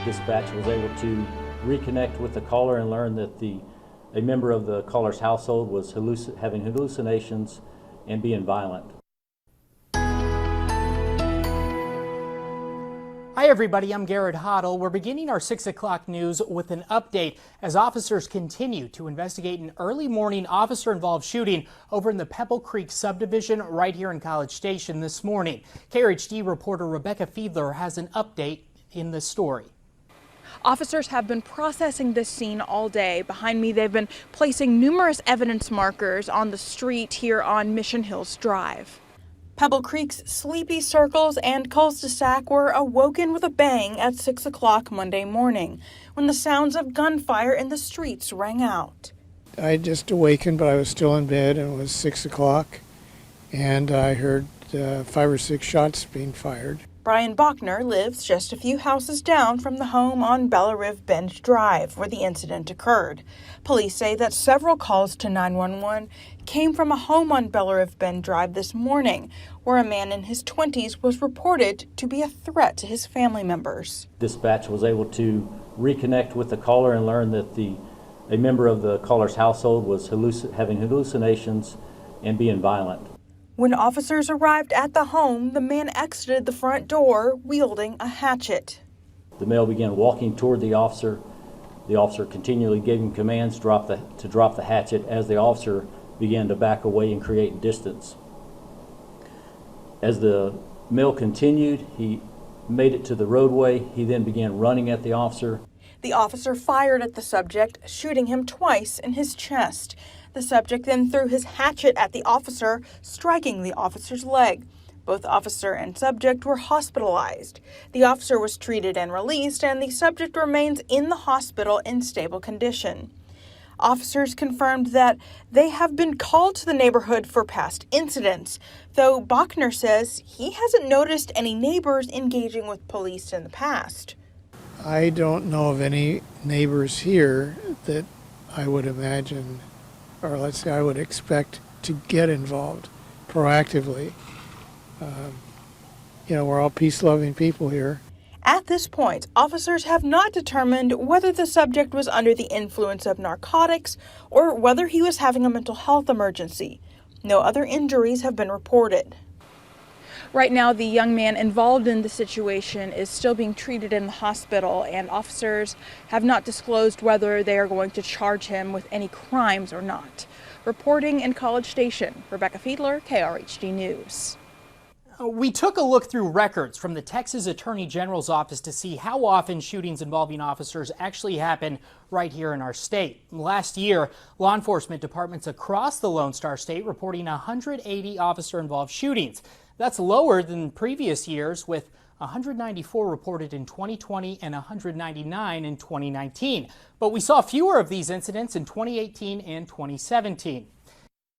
Dispatch was able to reconnect with the caller and learn that a member of the caller's household was having hallucinations and being violent. Hi everybody, I'm Garrett Hoddle. We're beginning our 6 o'clock news with an update as officers continue to investigate an early morning officer-involved shooting over in the Pebble Creek subdivision right here in College Station this morning. KRHD reporter Rebecca Fiedler has an update in this story. Officers have been processing this scene all day. Behind me, they've been placing numerous evidence markers on the street here on Mission Hills Drive. Pebble Creek's sleepy circles and cul-de-sac were awoken with a bang at 6 o'clock Monday morning when the sounds of gunfire in the streets rang out. I just awakened, but I was still in bed, and it was 6 o'clock, and I heard 5 or 6 shots being fired. Brian Bachner lives just a few houses down from the home on Bella Riv Bend Drive where the incident occurred. Police say that several calls to 911 came from a home on Bella Riv Bend Drive this morning where a man in his 20s was reported to be a threat to his family members. Dispatch was able to reconnect with the caller and learn that a member of the caller's household was having hallucinations and being violent. When officers arrived at the home, the man exited the front door wielding a hatchet. The male began walking toward the officer. The officer continually gave him commands to drop the hatchet as the officer began to back away and create distance. As the male continued, he made it to the roadway. He then began running at the officer. The officer fired at the subject, shooting him twice in his chest. The subject then threw his hatchet at the officer, striking the officer's leg. Both officer and subject were hospitalized. The officer was treated and released, and the subject remains in the hospital in stable condition. Officers confirmed that they have been called to the neighborhood for past incidents, though Bachner says he hasn't noticed any neighbors engaging with police in the past. I don't know of any neighbors here that I would imagine, or let's say I would expect to get involved proactively. We're all peace-loving people here. At this point, officers have not determined whether the subject was under the influence of narcotics or whether he was having a mental health emergency. No other injuries have been reported. Right now, the young man involved in the situation is still being treated in the hospital, and officers have not disclosed whether they are going to charge him with any crimes or not. Reporting in College Station, Rebecca Fiedler, KRHD News. We took a look through records from the Texas Attorney General's office to see how often shootings involving officers actually happen right here in our state. Last year, law enforcement departments across the Lone Star State reporting 180 officer-involved shootings. That's lower than previous years, with 194 reported in 2020 and 199 in 2019. But we saw fewer of these incidents in 2018 and 2017.